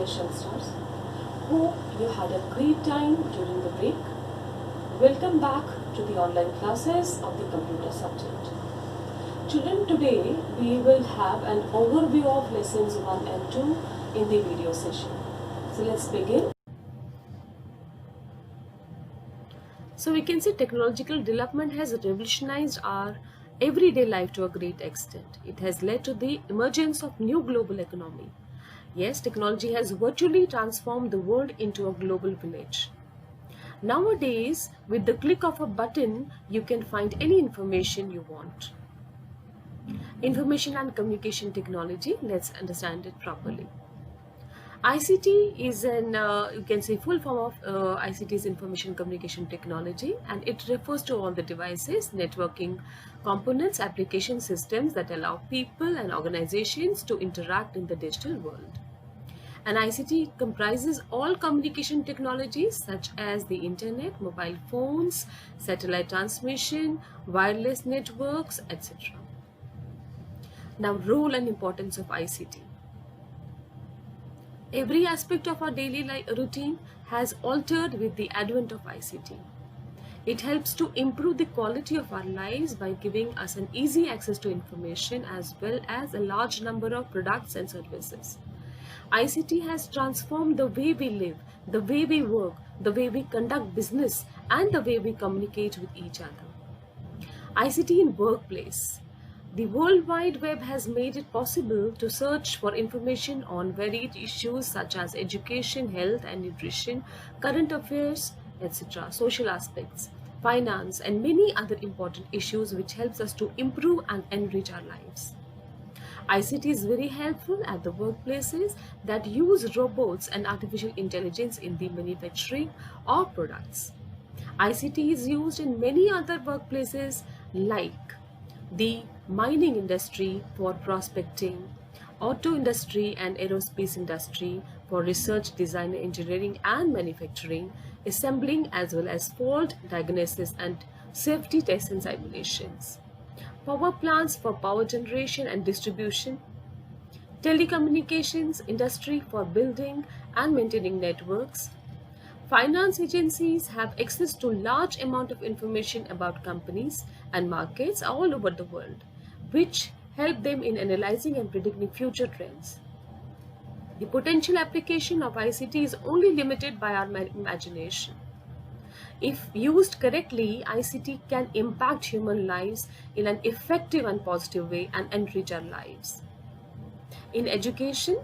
session starts. Hope you had a great time during the break. Welcome back to the online classes of the computer subject. Children, today we will have an overview of lessons 1 and 2 in the video session. So let's begin. So we can see technological development has revolutionized our everyday life to a great extent. It has led to the emergence of new global economy. Yes, technology has virtually transformed the world into a global village. Nowadays, with the click of a button, you can find any information you want. Information and communication technology, let's understand it properly. ICT is you can say full form of ICT is information communication technology, and it refers to all the devices, networking components, application systems that allow people and organizations to interact in the digital world. And ICT comprises all communication technologies such as the internet, mobile phones, satellite transmission, wireless networks, etc. Now, role and importance of ICT. Every aspect of our daily routine has altered with the advent of ICT. It helps to improve the quality of our lives by giving us an easy access to information as well as a large number of products and services. ICT has transformed the way we live, the way we work, the way we conduct business, and the way we communicate with each other. ICT in workplace. The World Wide Web has made it possible to search for information on varied issues such as education, health and nutrition, current affairs, etc., social aspects, finance, and many other important issues which helps us to improve and enrich our lives. ICT is very helpful at the workplaces that use robots and artificial intelligence in the manufacturing of products. ICT is used in many other workplaces like the mining industry for prospecting, auto industry and aerospace industry for research, design, engineering and manufacturing, assembling as well as fault diagnosis and safety tests and simulations. Power plants for power generation and distribution, telecommunications industry for building and maintaining networks. Finance agencies have access to large amount of information about companies and markets all over the world, which help them in analyzing and predicting future trends. The potential application of ICT is only limited by our imagination. If used correctly, ICT can impact human lives in an effective and positive way and enrich our lives. In education,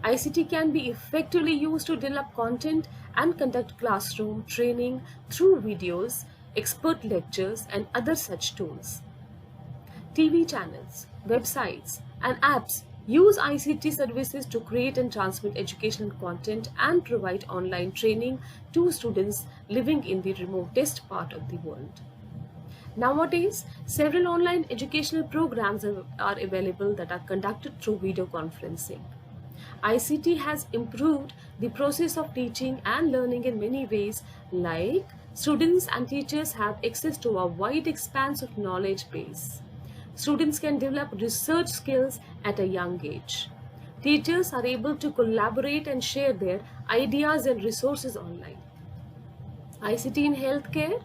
ICT can be effectively used to develop content and conduct classroom training through videos, expert lectures, and other such tools. TV channels, websites, and apps use ICT services to create and transmit educational content and provide online training to students living in the remotest part of the world. Nowadays, several online educational programs are available that are conducted through video conferencing. ICT has improved the process of teaching and learning in many ways, like students and teachers have access to a wide expanse of knowledge base. Students can develop research skills at a young age. Teachers are able to collaborate and share their ideas and resources online. ICT in healthcare.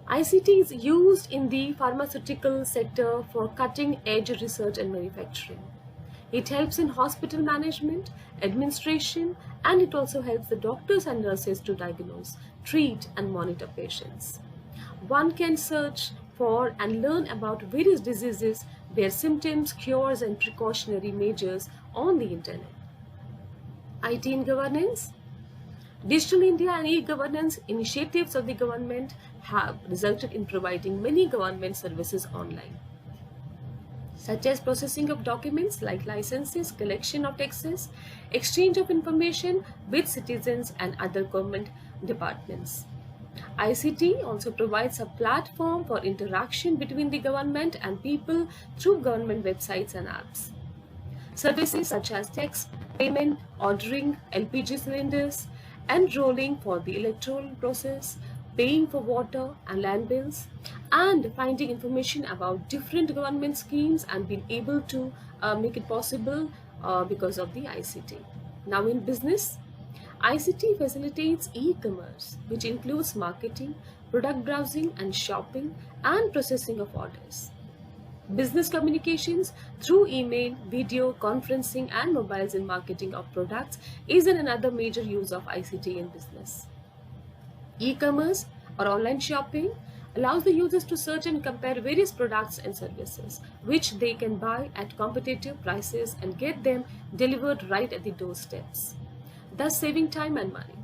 ICT is used in the pharmaceutical sector for cutting-edge research and manufacturing. It helps in hospital management, administration, and it also helps the doctors and nurses to diagnose, treat, and monitor patients. One can search for and learn about various diseases, their symptoms, cures, and precautionary measures on the internet. IT in governance. Digital India and e-governance initiatives of the government have resulted in providing many government services online, such as processing of documents like licenses, collection of taxes, exchange of information with citizens and other government departments. ICT also provides a platform for interaction between the government and people through government websites and apps. Services such as tax payment, ordering LPG cylinders, enrolling for the electoral process, paying for water and land bills, and finding information about different government schemes and being able to make it possible because of the ICT. Now in business, ICT facilitates e-commerce, which includes marketing, product browsing and shopping, and processing of orders. Business communications through email, video, conferencing, and mobiles in marketing of products is another major use of ICT in business. E-commerce or online shopping allows the users to search and compare various products and services, which they can buy at competitive prices and get them delivered right at the doorsteps, thus saving time and money.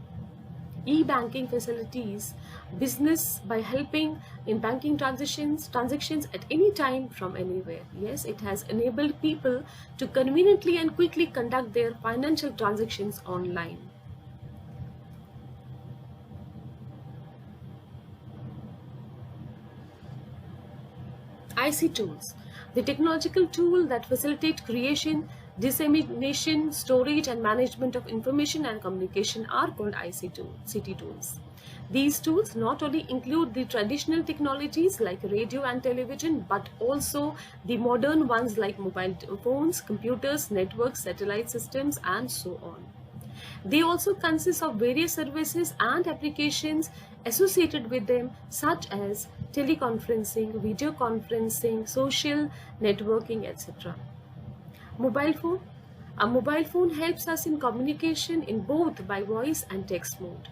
E-banking facilities business by helping in banking transactions at any time from anywhere. Yes, it has enabled people to conveniently and quickly conduct their financial transactions online. IC tools, the technological tool that facilitate creation, dissemination, storage and management of information and communication are called ICT tools. These tools not only include the traditional technologies like radio and television, but also the modern ones like mobile phones, computers, networks, satellite systems, and so on. They also consist of various services and applications associated with them, such as teleconferencing, video conferencing, social networking, etc. Mobile phone. A mobile phone helps us in communication in both by voice and text mode.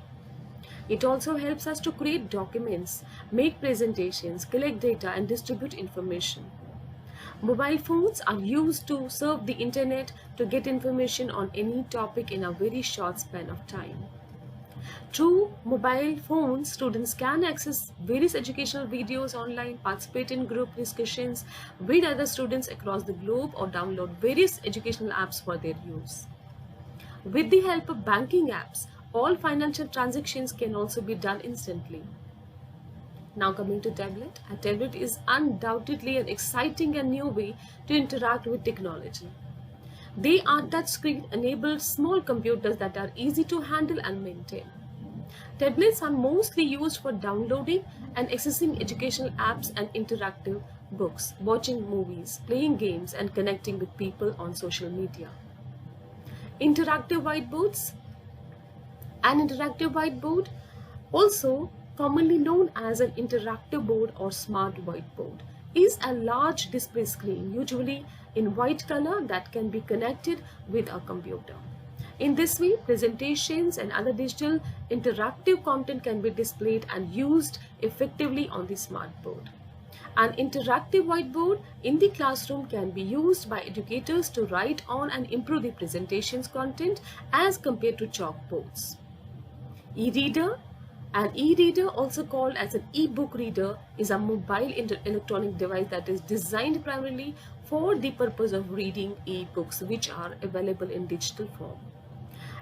It also helps us to create documents, make presentations, collect data, and distribute information. Mobile phones are used to surf the internet to get information on any topic in a very short span of time. Through mobile phones, students can access various educational videos online, participate in group discussions with other students across the globe, or download various educational apps for their use. With the help of banking apps, all financial transactions can also be done instantly. Now coming to tablet. A tablet is undoubtedly an exciting and new way to interact with technology. They are touchscreen enabled small computers that are easy to handle and maintain. Tablets are mostly used for downloading and accessing educational apps and interactive books, watching movies, playing games, and connecting with people on social media. Interactive whiteboards. An interactive whiteboard, also commonly known as an interactive board or smart whiteboard, is a large display screen, usually in white color, that can be connected with a computer. In this way, presentations and other digital interactive content can be displayed and used effectively on the smart board. An interactive whiteboard in the classroom can be used by educators to write on and improve the presentation's content as compared to chalkboards. E-reader. An e-reader, also called as an e-book reader, is a mobile electronic device that is designed primarily for the purpose of reading e-books which are available in digital form.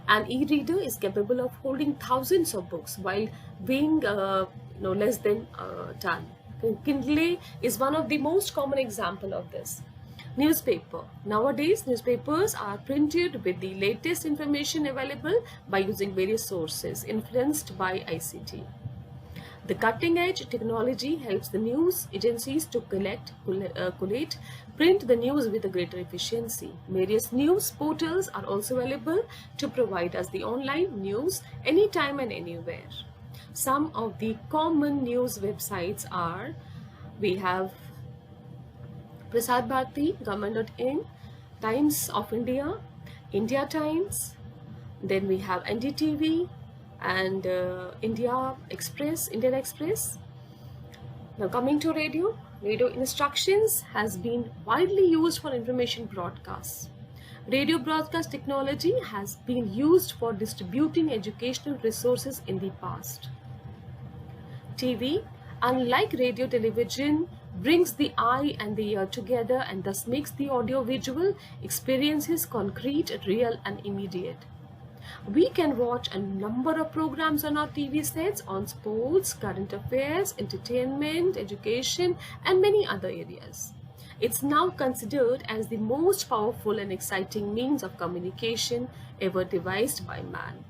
An e-reader is capable of holding thousands of books while weighing less than a ton. Kindle is one of the most common example of this. Newspaper. Nowadays, newspapers are printed with the latest information available by using various sources influenced by ICT. The cutting-edge technology helps the news agencies to collate, print the news with a greater efficiency. Various news portals are also available to provide us the online news anytime and anywhere. Some of the common news websites are, we have Prasar Bharati, Government.in, Times of India, India Times, then we have NDTV and Indian Express. Now coming to radio, radio instructions has been widely used for information broadcasts. Radio broadcast technology has been used for distributing educational resources in the past. TV, unlike radio, television brings the eye and the ear together and thus makes the audio-visual experiences concrete, real and immediate. We can watch a number of programs on our TV sets on sports, current affairs, entertainment, education and many other areas. It's now considered as the most powerful and exciting means of communication ever devised by man.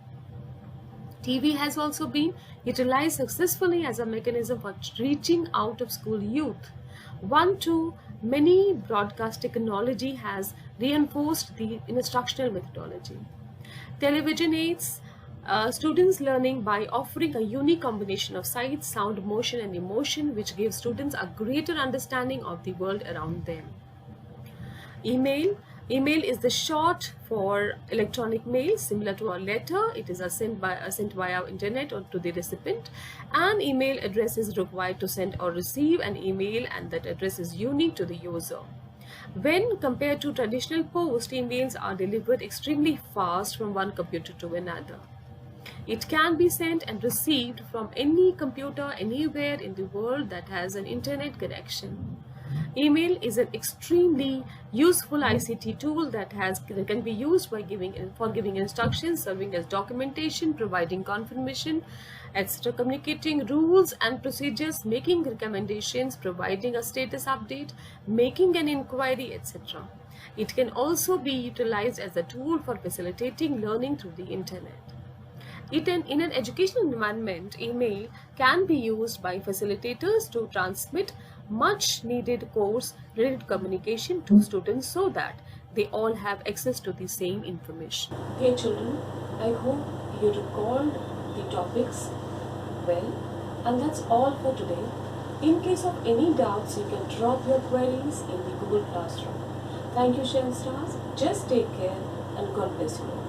TV has also been utilized successfully as a mechanism for reaching out of school youth. One-to-many broadcast technology has reinforced the instructional methodology. Television aids students' learning by offering a unique combination of sight, sound, motion, and emotion, which gives students a greater understanding of the world around them. Email. Email is the short for electronic mail, similar to a letter. It is sent via internet or to the recipient. An email address is required to send or receive an email, and that address is unique to the user. When compared to traditional post, emails are delivered extremely fast from one computer to another. It can be sent and received from any computer anywhere in the world that has an internet connection. Email is an extremely useful ICT tool that can be used for giving instructions, serving as documentation, providing confirmation, etc., communicating rules and procedures, making recommendations, providing a status update, making an inquiry, etc. It can also be utilized as a tool for facilitating learning through the internet. In an educational environment, email can be used by facilitators to transmit much needed course related communication to students so that they all have access to the same information. Okay children, I hope you recalled the topics well, and that's all for today. In case of any doubts, you can drop your queries in the Google Classroom. Thank you, Shen Stars. Just take care and God bless you.